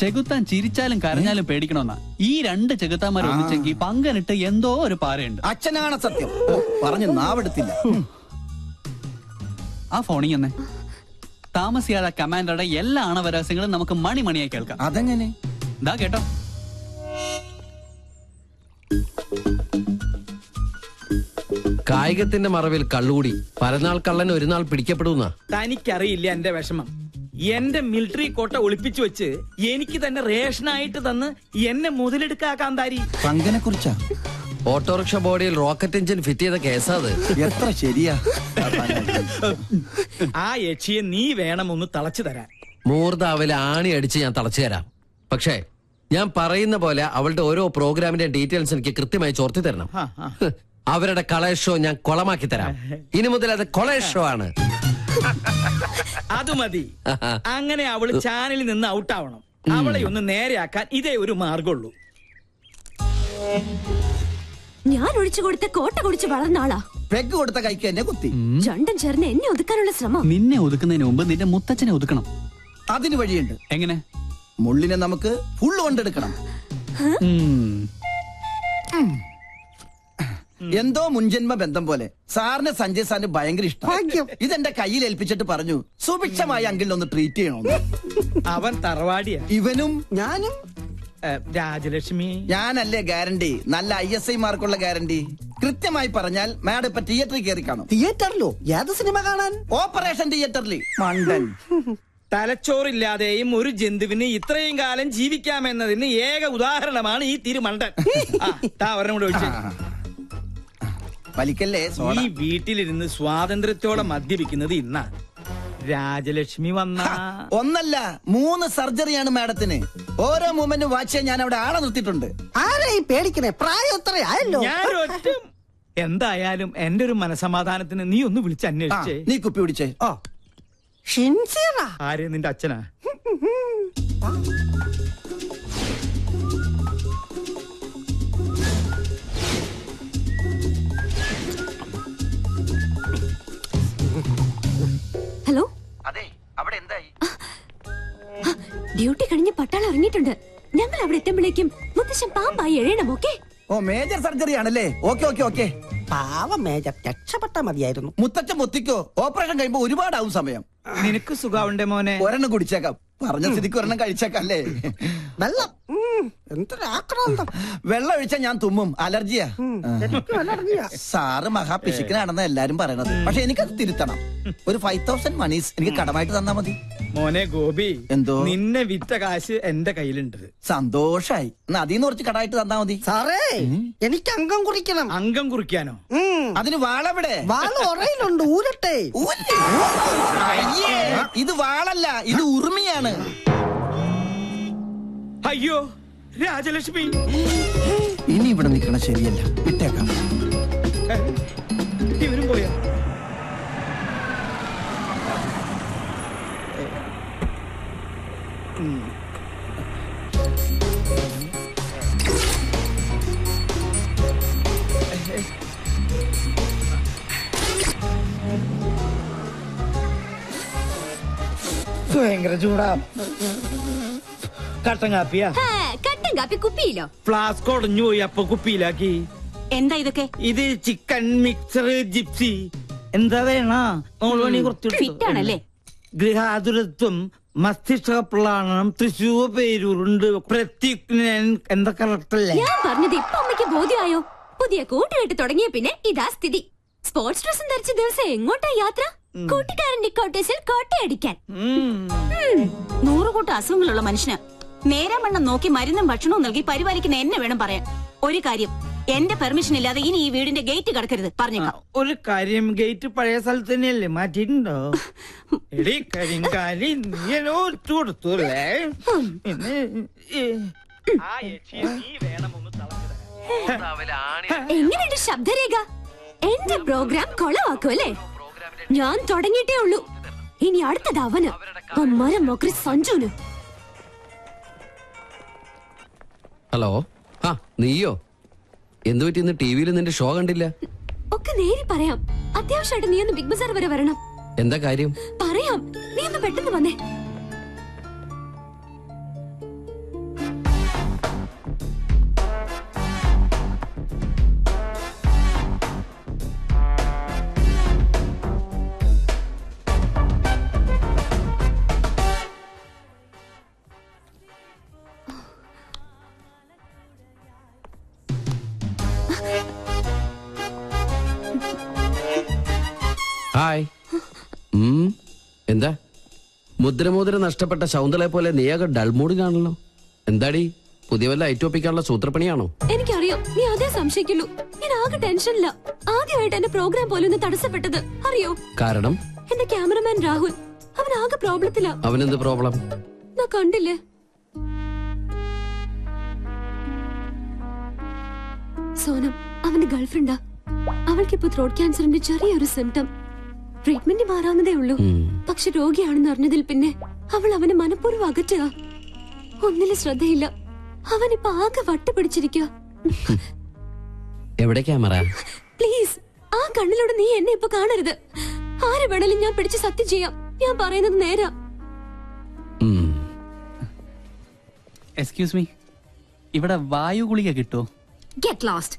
ചെകുത്താൻ ചിരിച്ചാലും കരഞ്ഞാലും പേടിക്കണമെന്നാ. ഈ രണ്ട് ചെകുത്താന്മാർ ഒന്നിച്ചെങ്കിൽ പങ്കനിട്ട് എന്തോ ഒരു പാറയുണ്ട്. അച്ഛനാണ് സത്യം. പറഞ്ഞു നാവെടുത്തില്ല. ആ ഫോണിൽ തന്നെ താമസിയാതെ കമാൻഡറുടെ എല്ലാ ആണവരഹസ്യങ്ങളും നമുക്ക് മണിയായി കേൾക്കാം. അതെങ്ങനെ? ഇതാ കേട്ടോ. കായികത്തിന്റെ മറവിൽ കള്ളുകൂടി പരനാൾ കള്ളൻ ഒരു നാൾ പിടിക്കപ്പെടുന്ന. തനിക്കറിയില്ല എന്റെ വിഷമം. എന്റെ മിലിറ്ററി കോട്ട ഒളിപ്പിച്ചു വെച്ച് എനിക്ക് തന്നെ റേഷനായിട്ട് തന്ന് എന്നെ മുതലെടുക്കാ കാന്താരി. പങ്കനെ കുറിച്ചാ? ഓട്ടോറിക്ഷ ബോഡിയിൽ റോക്കറ്റ് എഞ്ചിൻ ഫിറ്റ് ചെയ്ത കേസാത്. എത്ര ശരിയാ. ആ യക്ഷിയെ നീ വേണം ഒന്ന് തളച്ചു തരാൻ. മൂർദാവിലെ ആണി അടിച്ച് ഞാൻ തളച്ചു തരാം. പക്ഷേ ഞാൻ പറയുന്ന പോലെ അവളുടെ ഓരോ പ്രോഗ്രാമിന്റെ ഡീറ്റെയിൽസ് എനിക്ക് കൃത്യമായി ചോർത്തി തരണം. അവരുടെ കളേഷ് ഷോ ഞാൻ കൊളമാക്കി തരാം. ഇനി മുതൽ അത് കൊളേഷ് ഷോ ആണ്. അത് മതി. അങ്ങനെ അവള് ചാനലിൽ നിന്ന് ഔട്ടാവണം. അവളെ ഒന്ന് നേരെയാക്കാൻ ഇതേ ഒരു മാർഗമുള്ളൂ. ഞാൻ ഒഴിച്ചു കൊടുത്ത കോട്ട കുടിച്ച് വളർന്ന ആളാ. പെഗ് കൊടുത്ത കൈക്ക് എന്നെ കുത്തി. രണ്ടും ചേർന്ന് എന്നെ ഒതുക്കാനുള്ള ശ്രമം. നിന്നെ ഒതുക്കുന്നതിന് മുമ്പ് നിന്റെ മുത്തച്ഛനെ ഒതുക്കണം. അതിന് വഴിയുണ്ട്. എങ്ങനെ? മുള്ളിനെ നമുക്ക് ഫുള്ള് കൊണ്ടെടുക്കണം. എന്തോ മുൻജന്മ ബന്ധം പോലെ സാറിന് സഞ്ജയ് സാറിന് ഭയങ്കര ഇഷ്ടം. ഇതെന്റെ കയ്യിൽ ഏൽപ്പിച്ചിട്ട് പറഞ്ഞു സുഭിക്ഷമായി അങ്കിളിനെ ഒന്ന് ട്രീറ്റ് ചെയ്യണമെന്ന്. അവൻ തറവാടിയാ. ഇവനും ഞാനും. രാജലക്ഷ്മി ഞാനല്ലേ ഗ്യാരണ്ടി? നല്ല ISI മാർക്കുള്ള ഗ്യാരണ്ടി. കൃത്യമായി പറഞ്ഞാൽ മാഡം ഇപ്പൊ തിയേറ്ററിൽ കയറി കാണും. തിയേറ്ററിലോ? ഏത് സിനിമ കാണാൻ? ഓപ്പറേഷൻ തിയേറ്ററിൽ. മണ്ടൻ. തലച്ചോറില്ലാതെയും ഒരു ജന്തുവിന് ഇത്രയും കാലം ജീവിക്കാമെന്നതിന് ഏക ഉദാഹരണമാണ് ഈ തിരുമണ്ടൻ. ഒരെണ്ണം കൂടെ ഒഴിച്ചു. വലിക്കല്ലേ. ഈ വീട്ടിലിരുന്ന് സ്വാതന്ത്ര്യത്തോടെ മദ്യപിക്കുന്നത് ഇന്നാ. രാജലക്ഷ്മി വന്ന ഒന്നല്ല 3 സർജറിയാണ് മാഡത്തിന്. ഓരോ മൂമെന്റ് വാച്ച് ചെയ്യാൻ ഞാൻ അവിടെ ആളെ നിർത്തിയിട്ടുണ്ട്. ആരെയും പേടിക്കണേ, പ്രായം എത്രയായല്ലോ. എന്തായാലും എന്റെ ഒരു മനസമാധാനത്തിന് നീ ഒന്ന് വിളിച്ച് അന്വേഷിച്ചേ. നീ കുപ്പി പിടിച്ചേ. ആരെ? നിന്റെ അച്ഛനാ? ഹലോ. അതെ, അവിടെ എന്തായി? ഡ്യൂട്ടി കഴിഞ്ഞ് പട്ടാളം ഇറങ്ങിയിട്ടുണ്ട്. ഞങ്ങൾ അവിടെ എത്തുമ്പോഴേക്കും മുത്തശ്ശൻ പാമ്പായി എഴയണം. ഓക്കെ? ഓ, മേജർ സർജറി ആണല്ലേ. ഓക്കെ. പാവം മേജർ, രക്ഷപ്പെട്ടാ മതിയായിരുന്നു. മുത്തച്ഛൻ മുത്തിക്കോ. ഓപ്പറേഷൻ കഴിയുമ്പോ ഒരുപാടാവും സമയം. നിനക്ക് സുഖാവുണ്ടേ മോനെ? ഒരെണ്ണം കുടിച്ചേക്കാം. പറഞ്ഞ സ്ഥിതിക്ക് ഒരെണ്ണം കഴിച്ചേക്കാം അല്ലേ? വെള്ളം എന്തൊരാക്രാന്തം. വെള്ളം ഒഴിച്ചാൽ ഞാൻ തുമ്മും. അലർജിയാ. സാറ് മഹാപിശുക്കനാണെന്ന് എല്ലാരും പറയണത്. പക്ഷെ എനിക്കത് തിരുത്തണം. ഒരു 5000 മണീസ് എനിക്ക് കടമായിട്ട് തന്നാ മതി. മോനെ ഗോപി, എന്തോ? നിന്നെ വിറ്റ കാശ് എന്റെ കയ്യിലുണ്ട്. സന്തോഷായി. എന്നാ അതിന്ന് കുറച്ച് കടമായിട്ട് തന്നാ മതി. സാറേ, എനിക്ക് അംഗം കുറിക്കണം. അംഗം കുറിക്കാനോ? അതിന് വാളെവിടെ? വാള് ഉറയിലുണ്ട്, ഊരട്ടെ. ഇത് വാളല്ല, ഇത് ഉറുമിയാണ്. അയ്യോ രാജലക്ഷ്മി, ഇനി ഇവിടെ നിൽക്കണ ശരിയല്ല. വിട്ടേക്കാം. ഇവരും പോയോ? ഭയങ്കര ചൂടാ. കട്ടൻ കാപ്പിയാ? കട്ടൻ കാപ്പി കുപ്പിയിലോ? ഫ്ലാസ്ക് ഉടഞ്ഞു പോയി, അപ്പൊ കുപ്പിയിലാക്കി. എന്താ ഇതൊക്കെ? ഇത് ചിക്കൻ മിക്സർ ജിപ്സി. എന്താ വേണ? ഫിറ്റാണല്ലേ? ഗൃഹാതുരത്വം, മസ്തിഷ്കപ്രളാണം, തൃശൂർ പേരൂരുണ്ട്, പ്രത്യുഗ്നൻ. എന്താ കറക്റ്റല്ലേ? ഞാൻ പറഞ്ഞത് ഇപ്പൊ അമ്മയ്ക്ക് ബോധ്യമായോ? പുതിയ കൂട്ടുകെട്ട് തുടങ്ങിയ പിന്നെ ഇതാ സ്ഥിതി. സ്പോർട്സ് ഡ്രസ്സും ധരിച്ച ദിവസം എങ്ങോട്ടാ യാത്ര? കൂട്ടുകാരന്റെ കോട്ടേഴ്സിൽ കോട്ടയടിക്കാൻ. 100 കൂട്ടം അസുഖങ്ങളുള്ള മനുഷ്യന് നേരാമണ്ണം നോക്കി മരുന്നും ഭക്ഷണവും നൽകി പരിപാലിക്കുന്ന എന്നെ വേണം പറയാൻ. ഒരു കാര്യം, എന്റെ പെർമിഷൻ ഇല്ലാതെ ഇനി ഈ വീടിന്റെ ഗേറ്റ് കടക്കരുത്, പറഞ്ഞേക്കാം. ഒരു കാര്യം, ഗേറ്റ് പഴയ സ്ഥലത്ത് തന്നെയല്ലേ, മാറ്റിയിട്ടുണ്ടോ? എങ്ങനെയുണ്ട് ശബ്ദരേഖ? എന്റെ പ്രോഗ്രാം കൊളവാക്കുമല്ലേ? ഞാൻ തുടങ്ങിയിട്ടേ ഉള്ളൂ. ഇനി അടുത്തത് അവന്, മരം മൊക്കറി സഞ്ജുന്. ഹലോ. നീയോ? എന്തു പറ്റി? ഇന്ന് ടിവിയിൽ നിന്റെ ഷോ കണ്ടില്ല? ഒക്കെ നേരി പറയാം. അത്യാവശ്യമായിട്ട് നീ ഒന്ന് ബിഗ് ബസാർ വരെ വരണം. എന്താ കാര്യം? പറയാം, നീ ഒന്ന് പെട്ടെന്ന് വന്നേ. ഹായ്. എന്താ മുദ്രമോതിര നഷ്ടപ്പെട്ട ശൗന്തളയെ പോലെ നീയാകെ ഡൾമൂഡിലാണല്ലോ. എന്താടി പുതിയ വല്ല ഐറ്റോപ്പിക്കാനുള്ള സൂത്രപ്പണിയാണോ? എനിക്കറിയാം നീ അതേ സംശയിക്കുള്ളൂ. ഞാൻ ആകെ ടെൻഷനില്ല. ആദ്യമായിട്ട് എന്റെ പ്രോഗ്രാം പോലും ഒന്ന് തടസ്സപ്പെട്ടത് അറിയോ? കാരണം എന്റെ ക്യാമറമാൻ രാഹുൽ അവൻ ആകെ പ്രോബ്ലത്തിലാ. അവനെന്ത് പ്രോബ്ലം? ഞാൻ കണ്ടില്ലേ സോനം അവന്റെ ഗേൾഫ്രണ്ടാ. അവൾക്കിപ്പോ ത്രോട്ട് ക്യാൻസറിന്റെ ചെറിയൊരു സിംറ്റം. ട്രീറ്റ്മെന്റ് മാറാവുന്നതേ ഉള്ളൂ. പക്ഷെ രോഗിയാണെന്ന് അറിഞ്ഞതിൽ പിന്നെ അവൾ അവനെ മനഃപൂർവ്വം അകറ്റുക. ഒന്നിലും ശ്രദ്ധയില്ല. അവനിപ്പോ ആകെ വട്ടുപിടിച്ചിരിക്കുക. എവിടെ ക്യാമറ? പ്ലീസ് ആ കണ്ണിലൂടെ നീ എന്നെ ഇപ്പൊ കാണരുത്. ആരെ വേണേലും ഞാൻ പിടിച്ച് സത്യം ചെയ്യാം. ഞാൻ പറയുന്നത് നേരാ. എക്സ്ക്യൂസ് മീ, ഇവിടെ വായു ഗുളിക കിട്ടുമോ? Get lost.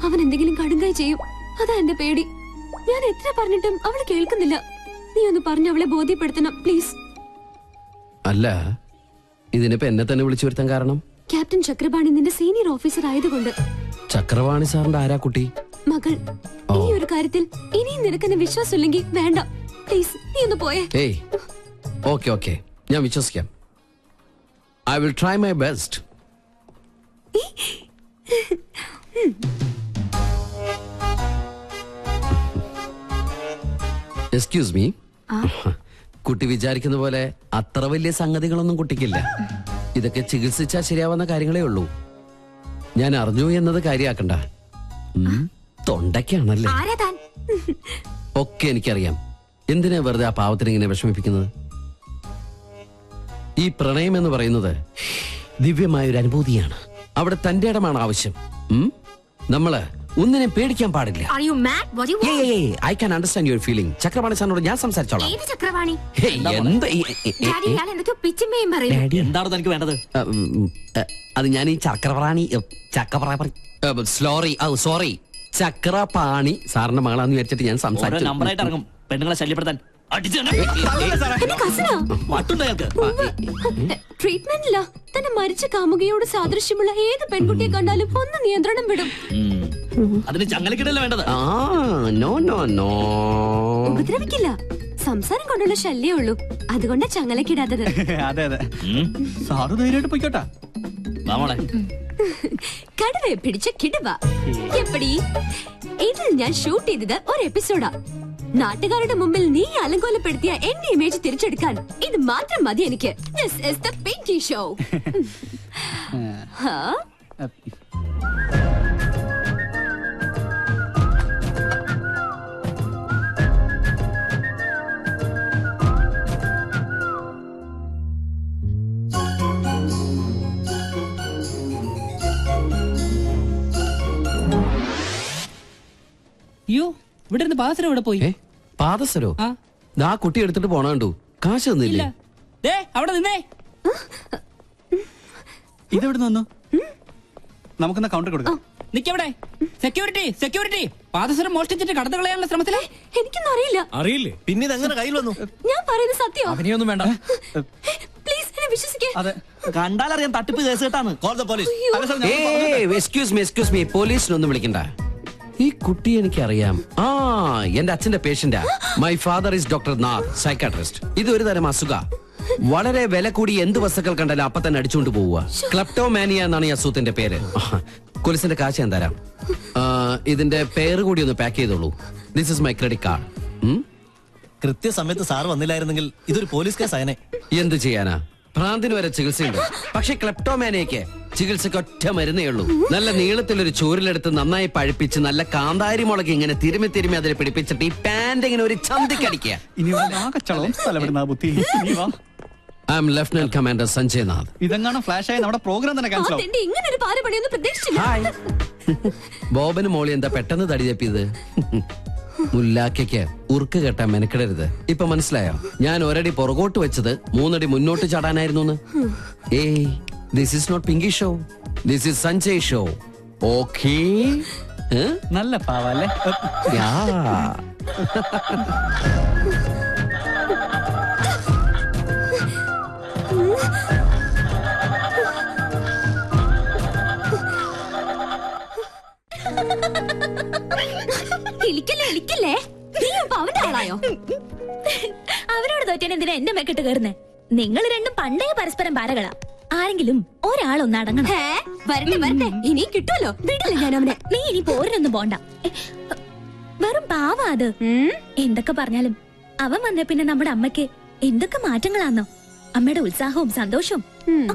അവൻ എന്തെങ്കിലും കടുങ്കായി ചെയ്യും. അതാ എന്റെ പേടി. ഞാൻ എത്ര പറഞ്ഞിട്ടും അവള് കേൾക്കുന്നില്ല. നീ ഒന്ന് പറഞ്ഞ് അവളെ ബോധ്യപ്പെടുത്തണം പ്ലീസ്. അല്ല, ഇതിനിപ്പോ എന്നെ തന്നെ വിളിച്ചു വരുത്താൻ കാരണം? ക്യാപ്റ്റൻ ചക്രപാണി നിന്റെ സീനിയർ ഓഫീസർ ആയതുകൊണ്ട്. ചക്രപാണി സാറിന്റെ ആരാ കുട്ടി? മകൾ. ഈ ഒരു കാര്യത്തിൽ ഇനിയും നിനക്കെന്നെ വിശ്വാസമില്ലെങ്കിൽ വേണ്ട പ്ലീസ്, നീ ഒന്ന് പോയേ. ഏയ് ഓക്കെ ഓക്കെ, ഞാൻ വിശ്വസിക്കാം. I will try my best. Excuse me, കുട്ടി വിചാരിക്കുന്ന പോലെ അത്ര വലിയ സംഗതികളൊന്നും കുട്ടിക്കില്ല. ഇതൊക്കെ ചികിത്സിച്ചാൽ ശരിയാവുന്ന കാര്യങ്ങളേ ഉള്ളൂ. ഞാൻ അറിഞ്ഞു എന്നത് കാര്യാക്കണ്ട. തൊണ്ടയ്ക്കാണല്ലേ? ഒക്കെ എനിക്കറിയാം. എന്തിനാ വെറുതെ ആ പാവത്തിന് ഇങ്ങനെ വിഷമിപ്പിക്കുന്നത്? ഈ പ്രണയം എന്ന് പറയുന്നത് ദിവ്യമായൊരു അനുഭൂതിയാണ്. അവിടെ തന്റെ ഇടമാണ് ആവശ്യം. നമ്മള് ഒന്നിനെ പേടിക്കാൻ പാടില്ല. I can understand your feeling. Chakrapani സാറിനോട് ഞാൻ സംസാരിച്ചോളാം. എന്താണ് തനിക്ക് വേണ്ടത്? അത് ഞാൻ ഈ ചക്രപാണി സോറി ചക്രപാണി സാറിന്റെ മകളാന്ന് വിചാരിച്ചിട്ട് ഞാൻ സംസാരിച്ചു. നമ്പറായിട്ട് ഇറങ്ങും പെണ്ണുങ്ങളെ ശല്യപ്പെടുത്താൻ. ട്രീറ്റ്മെന്റില്ല. തന്നെ മരിച്ച കാമുകയോട് സാദൃശ്യമുള്ള ഏത് പെൺകുട്ടിയെ കണ്ടാലും ഒന്ന് നിയന്ത്രണം വിടും. അതിന് ചങ്ങലക്കിടല്ലേ വേണ്ടത്? നോ നോ നോ, ഉപദ്രവിക്കില്ല. സംസാരം കൊണ്ടുള്ള ശല്യേ ഉള്ളൂ. അതുകൊണ്ടാ ചങ്ങലക്കിടാത്തത്. അതെ അതെ, സാറ് ധൈര്യമായിട്ട് പോയിക്കോട്ടാ. കടുവയെ പിടിച്ച കിടുവ. എപ്പടി ഇതിൽ ഞാൻ ഷൂട്ട് ചെയ്തത് ഒരു എപ്പിസോഡാ. നാട്ടുകാരുടെ മുമ്പിൽ നീ അലങ്കോലപ്പെടുത്തിയ എന്റെ ഇമേജ് തിരിച്ചെടുക്കാൻ ഇത് മാത്രം മതി എനിക്ക്. This is the Pinky Show. അയ്യോ, ഇവിടെ ഇരുന്ന് പാദസരം ഇവിടെ പോയി. പാദസരോ? ആ കുട്ടി എടുത്തിട്ട് പോണ കണ്ടു. കാശ് തന്നില്ലേ? അവിടെ നിന്നേ. ഇതെവിടെ നിന്നു? നമുക്കെന്നാ കൗണ്ടർ കൊടുക്കാം. നിക്കവിടെ. സെക്യൂരിറ്റി സെക്യൂരിറ്റി, പാദസരം മോഷ്ടിച്ചിട്ട് കടന്നു കളയാനുള്ള ശ്രമത്തിലെ. എനിക്കൊന്നും അറിയില്ല. അറിയില്ലേ? പിന്നെ ഇതെങ്ങനെ കയ്യിൽ വന്നു? ഞാൻ പറയുന്നത് സത്യം. അവനെയൊന്നും വേണ്ട. പ്ലീസ് എന്നെ വിശ്വസിക്കേ. അതെ, കണ്ടാലറിയാം തട്ടിപ്പ് കേസ് കേട്ടാണ്. Call the police. Excuse me, പോലീസിനൊന്നും വിളിക്കണ്ട. ഈ കുട്ടി എനിക്കറിയാം. എന്റെ അച്ഛന്റെ പേഷ്യന്റാ. My father is doctor Nath, psychiatrist. ഇത് ഒരു തരം അസുഖ. വളരെ വില കൂടി എന്ത് വസ്തുക്കൾ കണ്ടാലും അപ്പൊ തന്നെ അടിച്ചുകൊണ്ട് പോവുക. ക്ലെപ്റ്റോമാനിയ എന്നാണ് ഈ അസുഖത്തിന്റെ പേര്. പോലീസിന്റെ കാശ് ഞാൻ തരാം. ഇതിന്റെ പേര് കൂടി ഒന്ന് പാക്ക് ചെയ്തോളൂ. This is my credit card. കൃത്യസമയത്ത് സാർ വന്നില്ലായിരുന്നെങ്കിൽ ഇതൊരു പോലീസ് കേസ് ആയനെ. എന്ത് ചെയ്യാനാ? ഭ്രാന്തിന് വരെ ചികിത്സയുണ്ട്. പക്ഷെ ക്ലെപ്റ്റോമാനിയക്ക് ചികിത്സക്ക് ഒറ്റ മരുന്നേ ഉള്ളൂ. നല്ല നീളത്തിലൊരു ചൂരിലെടുത്ത് നന്നായി പഴിപ്പിച്ച് നല്ല കാന്താരി മുളക് ഇങ്ങനെ തിരുമി അതിൽ പിടിപ്പിച്ചിട്ട് ഈ പാന്റ് ഇങ്ങനെ ഒരു ചന്തിക്കടിക്കുക. I am lieutenant commander Sanjay Nath. ഇതെങ്ങാണ് ഫ്ലാഷ് ആയി നമ്മുടെ പ്രോഗ്രാം തന്നെ ക്യാൻസൽ ആവും. ഇങ്ങനെ ഒരു പാരപണിയൊന്നും പ്രതീക്ഷിച്ചില്ല. ബോബന് മോളി എന്താ പെട്ടെന്ന് തടി തപ്പിയത്? മുല്ലാക്കയ്ക്ക് ഉറുക്ക് കെട്ടാൻ മെനക്കിടരുത്. ഇപ്പൊ മനസ്സിലായോ? ഞാൻ ഒരടി പുറകോട്ട് വെച്ചത് 3 അടി മുന്നോട്ട് ചാടാനായിരുന്നു. Hey, this is not Pinky show, this is Sanjay show. Okay? നല്ല പാവല്ലേ? എന്റെ മെക്കെട്ട് കയറുന്നേ? നിങ്ങൾ രണ്ടും പണ്ടേ പരസ്പരം പാരകളാ. ആരെങ്കിലും ഒരാളൊന്ന് അടങ്ങണം. വരട്ടെ വരട്ടെ, ഇനി കിട്ടുമല്ലോ. വിടില്ല ഞാൻ അവനെ. നീ ഇനി പോരിനൊന്നും പോണ്ട. വെറും പാവാ അത്. എന്തൊക്കെ പറഞ്ഞാലും അവൻ വന്നേ പിന്നെ നമ്മുടെ അമ്മയ്ക്ക് എന്തൊക്കെ മാറ്റങ്ങളാന്നോ. അമ്മയുടെ ഉത്സാഹവും സന്തോഷവും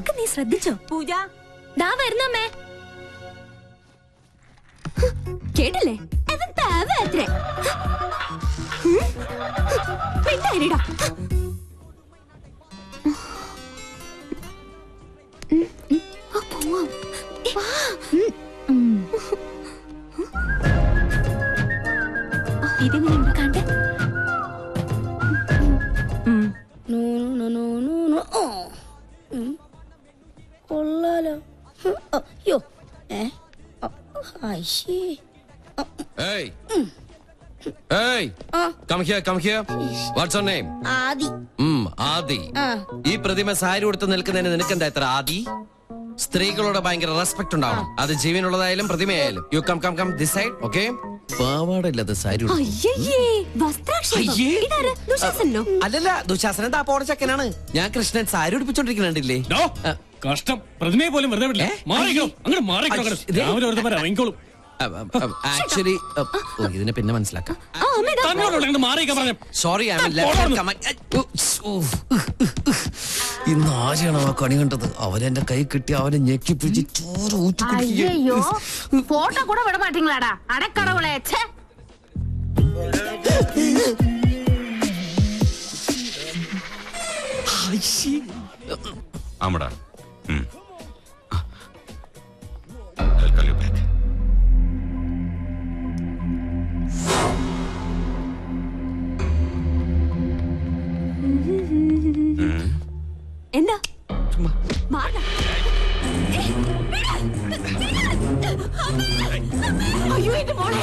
ഒക്കെ നീ ശ്രദ്ധിച്ചോ? പൂജ ദാ വരുന്നമ്മേ. കേട്ടില്ലേ? അവൻ പാവത്രേ. മിണ്ടായിരടാ. ഇതെങ്ങനെയുണ്ട് കണ്ടേ? കൊള്ളാലോ. അയ്യോ Hey! Hey! Come here, come here. What's your name? ആദി. ആദി. ഈ പ്രതിമ സാരി ഉടുത്ത് നിൽക്കുന്നതിന് നിനക്കെന്താ ഇത്ര ആദി? സ്ത്രീകളോട് ഭയങ്കര റെസ്പെക്ട് ഉണ്ടാവണം. അത് ജീവനുള്ളതായാലും പ്രതിമയായാലും. You come come come this side, okay? പാവാടയില്ലാത്ത സാരി ഉടുത്ത്. അയ്യേ, വസ്ത്രാക്ഷേപം. ഇതാര്? ദുശാസനോ? അല്ലല്ല, ദുശാസനൻ താപ്പോടെ ചക്കനാണ്. ഞാൻ കൃഷ്ണൻ സാരി ഉടുപ്പിച്ചോണ്ടിരിക്കുന്നുണ്ടില്ലേ? കഷ്ടം, പ്രതിമയെ പോലും വെറുതെ വിടില്ല. മാറിക്കോ, അങ്ങോട്ട് മാറിക്കോ. രാവിലെ വെറുതെ ഇറങ്ങിക്കോളും. ആക്ച്വലി ഇതിനെ പിന്നെ മനസ്സിലാക്കാം. സോറി, ഇന്ന് ആരെയാണ് ആ കണി കണ്ടത്? അവനെന്റെ കൈ കിട്ടി അവനെ ഞെക്കി പിടിച്ച് ചോറ് അയ്യോ, ഫോട്ടോ കൂടെ വിട മാട്ടീங்களாடா അടക്കടവുളെ. ആമടാ. എന്താ? അയ്യോ എന്റെ മോളെ.